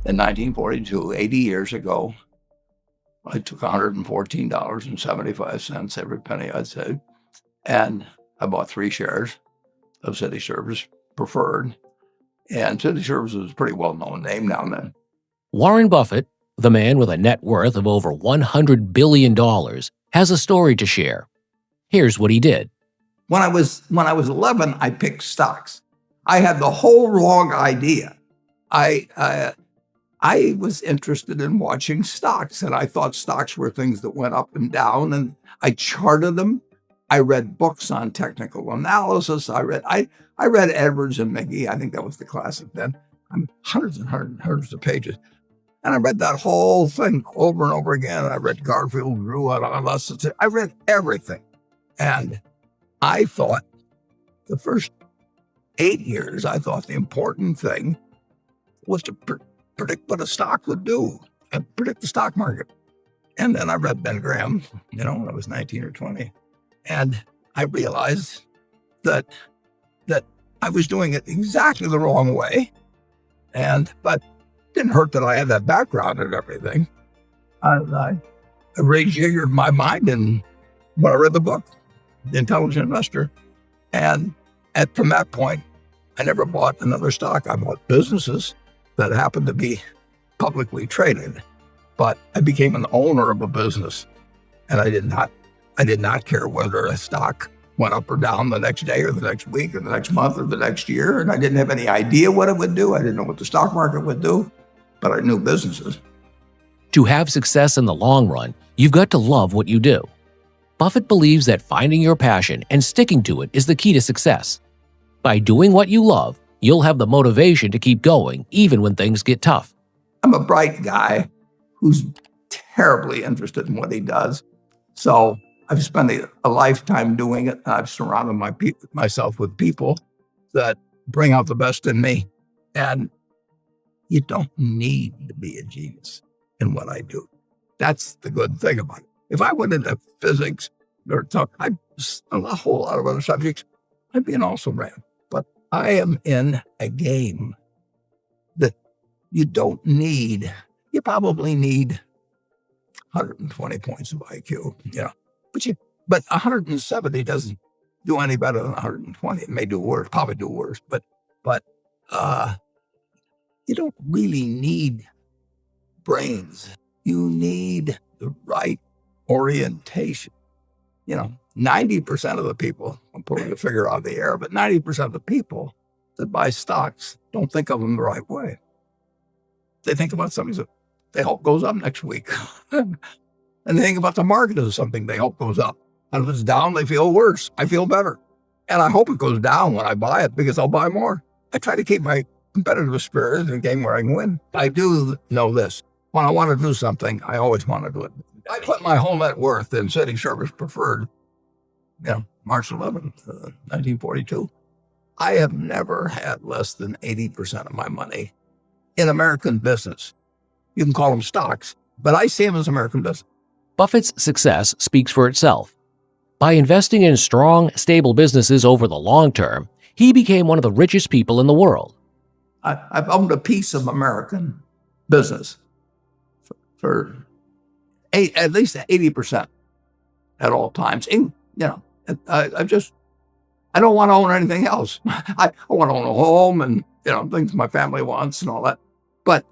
In 1942, 80 years ago, I took $114.75, every penny I'd saved, and I bought 3 shares of City Service Preferred. And City Service was a pretty well-known name now and then. Warren Buffett, the man with a net worth of over $100 billion, has a story to share. Here's what he did. When I was 11, I picked stocks. I had the whole wrong idea. I was interested in watching stocks, and I thought stocks were things that went up and down, and I charted them. I read books on technical analysis. I read Edwards and McGee. I think that was the classic then. Hundreds and hundreds of pages. And I read that whole thing over and over again. I read Garfield Drew on us. I read everything. And I thought the first 8 years, I thought the important thing was to predict what a stock would do and predict the stock market. And then I read Ben Graham, when I was 19 or 20. And I realized that I was doing it exactly the wrong way. But it didn't hurt that I had that background and everything. I rejiggered my mind when I read the book, The Intelligent Investor. And from that point, I never bought another stock. I bought businesses that happened to be publicly traded, but I became an owner of a business, and I did not care whether a stock went up or down the next day or the next week or the next month or the next year, and I didn't have any idea what it would do. I didn't know what the stock market would do, but I knew businesses. To have success in the long run, you've got to love what you do. Buffett believes that finding your passion and sticking to it is the key to success. By doing what you love, you'll have the motivation to keep going even when things get tough. I'm a bright guy who's terribly interested in what he does. So I've spent a lifetime doing it. I've surrounded myself with people that bring out the best in me. And you don't need to be a genius in what I do. That's the good thing about it. If I went into physics or a whole lot of other subjects, I'd be an also-ran. But I am in a game that you don't need. You probably need 120 points of IQ, but 170 doesn't do any better than 120. It may do worse, probably do worse, but you don't really need brains. You need the right orientation. 90% of the people, I'm pulling the figure out of the air, but 90% of the people that buy stocks don't think of them the right way. They think about something that they hope goes up next week. And they think about the market as something they hope goes up. And if it's down, they feel worse. I feel better. And I hope it goes down when I buy it because I'll buy more. I try to keep my competitive spirit in a game where I can win. I do know this. When I want to do something, I always want to do it. I put my whole net worth in City Service Preferred, March 11th, 1942. I have never had less than 80% of my money in American business. You can call them stocks, but I see them as American business. Buffett's success speaks for itself. By investing in strong, stable businesses over the long term, he became one of the richest people in the world. I've owned a piece of American business for at least 80% at all times. I don't want to own anything else. I want to own a home and things my family wants and all that. But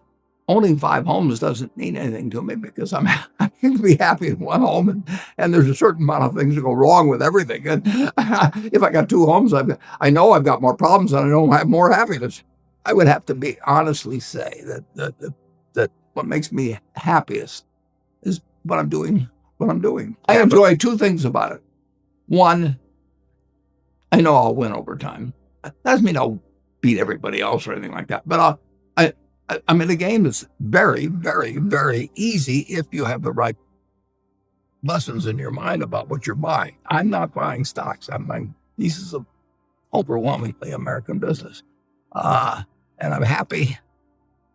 owning 5 homes doesn't mean anything to me because I can be happy in one home, and there's a certain amount of things that go wrong with everything. And if I got 2 homes, I know I've got more problems and I don't have more happiness. I would have to honestly say that what makes me happiest is what I'm doing. I enjoy 2 things about it. One, I know I'll win over time. That doesn't mean I'll beat everybody else or anything like that. But I'm in a game that's very, very, very easy if you have the right lessons in your mind about what you're buying. I'm not buying stocks. I'm buying pieces of overwhelmingly American business. And I'm happy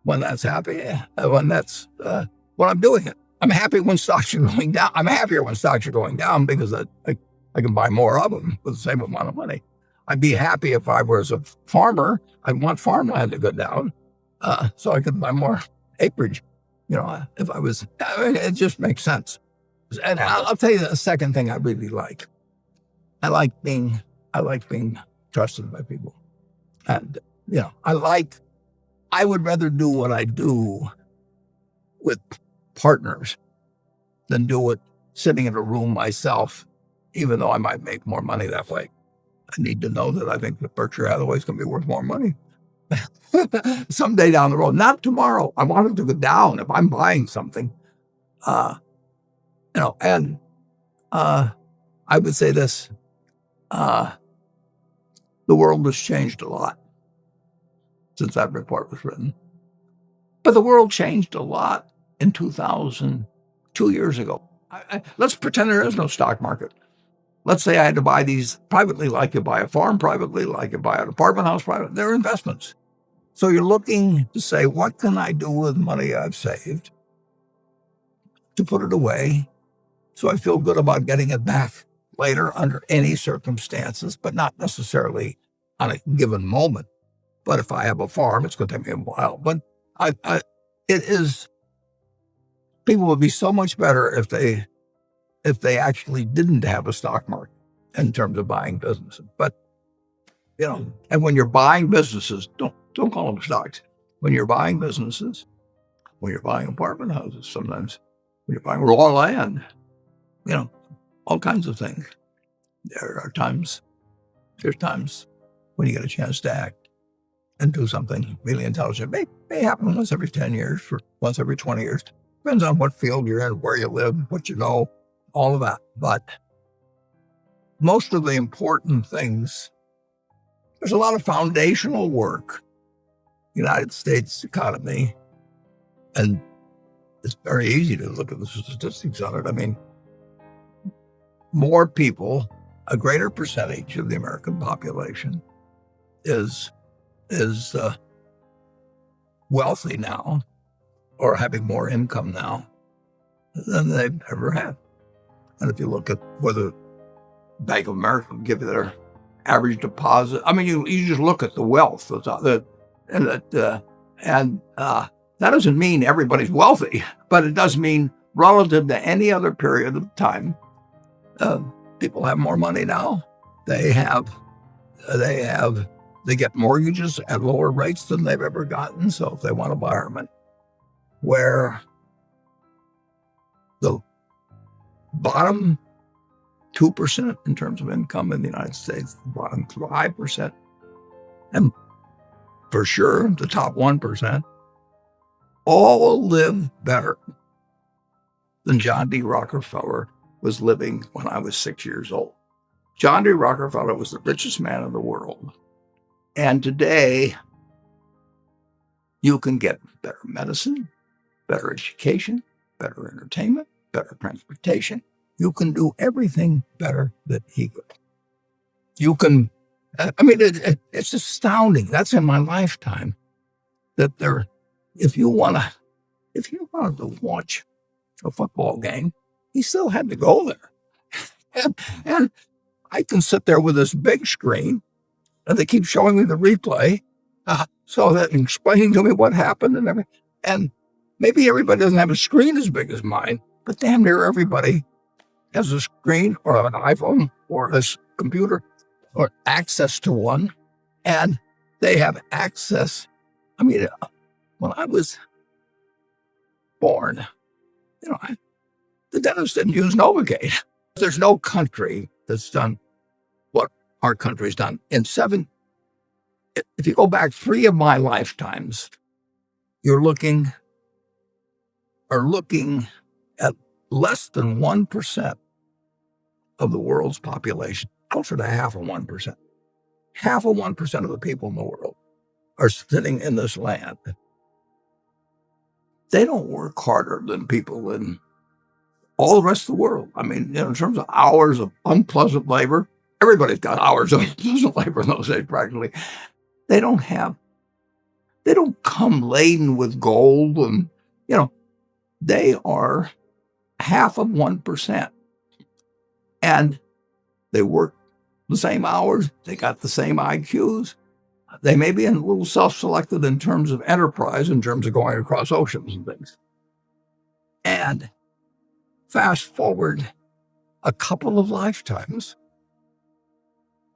when that's when I'm doing it. I'm happy when stocks are going down. I'm happier when stocks are going down because I can buy more of them with the same amount of money. I'd be happy if I was a farmer. I'd want farmland to go down so I could buy more acreage. If I was, it just makes sense. And I'll tell you the second thing I really like. I like being trusted by people. And, I would rather do what I do with partners than do it sitting in a room myself, even though I might make more money that way. I need to know that I think that Berkshire Hathaway is going to be worth more money someday down the road. Not tomorrow. I want it to go down if I'm buying something. And I would say this, the world has changed a lot since that report was written. But the world changed a lot in 2000, 2 years ago. Let's pretend there is no stock market. Let's say I had to buy these privately, like you buy a farm privately, like you buy an apartment house privately. They're investments. So you're looking to say, what can I do with money I've saved to put it away so I feel good about getting it back later under any circumstances, but not necessarily on a given moment. But if I have a farm, it's going to take me a while. But people would be so much better if they actually didn't have a stock market in terms of buying businesses. But, and when you're buying businesses, don't call them stocks. When you're buying businesses, when you're buying apartment houses, sometimes when you're buying raw land, all kinds of things. There's times when you get a chance to act and do something really intelligent. May happen once every 10 years, or once every 20 years. Depends on what field you're in, where you live, what you know, all of that. But most of the important things, there's a lot of foundational work. United States economy, and it's very easy to look at the statistics on it. I mean, more people, a greater percentage of the American population is wealthy now, or having more income now than they've ever had. And if you look at whether Bank of America will give you their average deposit, I mean, you just look at the wealth that doesn't mean everybody's wealthy, but it does mean relative to any other period of time, people have more money now. They get mortgages at lower rates than they've ever gotten. So if they want to buy them, where the bottom 2% in terms of income in the United States, the bottom 5%, and for sure the top 1%, all live better than John D. Rockefeller was living when I was 6 years old. John D. Rockefeller was the richest man in the world. And today, you can get better medicine, better education, better entertainment, better transportation. You can do everything better than he could. You can, it's astounding. That's in my lifetime that if you wanted to watch a football game, he still had to go there. And I can sit there with this big screen, and they keep showing me the replay, so that explaining to me what happened and everything. And maybe everybody doesn't have a screen as big as mine, but damn near everybody has a screen or an iPhone or a computer or access to one, and they have access. I mean, when I was born, the dentist didn't use Novocaine. There's no country that's done what our country's done. If you go back 3 of my lifetimes, you're looking at less than 1% of the world's population, closer to half of 1%. Half of 1% of the people in the world are sitting in this land. They don't work harder than people in all the rest of the world. I mean, in terms of hours of unpleasant labor, everybody's got hours of unpleasant labor in those days practically. They don't come laden with gold, and, they are half of 1%. And they work the same hours. They got the same IQs. They may be a little self-selected in terms of enterprise, in terms of going across oceans and things. And fast forward a couple of lifetimes,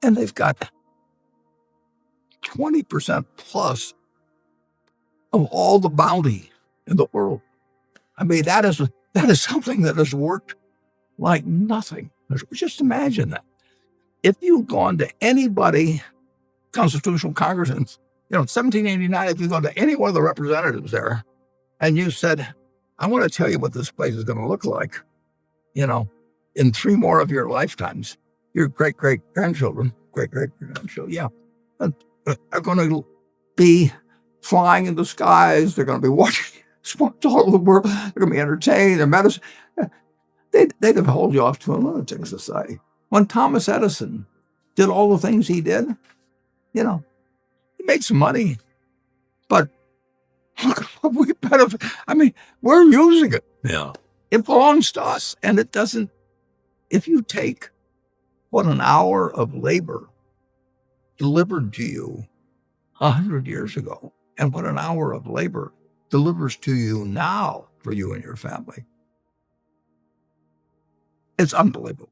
and they've got 20% plus of all the bounty in the world. I mean, that is something that has worked like nothing. Just imagine that. If you've gone to anybody, Constitutional Congress, in 1789, if you go to any one of the representatives there, and you said, I want to tell you what this place is going to look like, in 3 more of your lifetimes, your great-great-grandchildren, yeah, are going to be flying in the skies. They're going to be watching sports all over the world. They're going to be entertained. Their medicine. They'd have hauled you off to a lunatic society. When Thomas Edison did all the things he did, he made some money, but look what we benefit. I mean, we're using it. Yeah. It belongs to us, and it doesn't. If you take what an hour of labor delivered to you 100 years ago, and what an hour of labor delivers to you now for you and your family, it's unbelievable.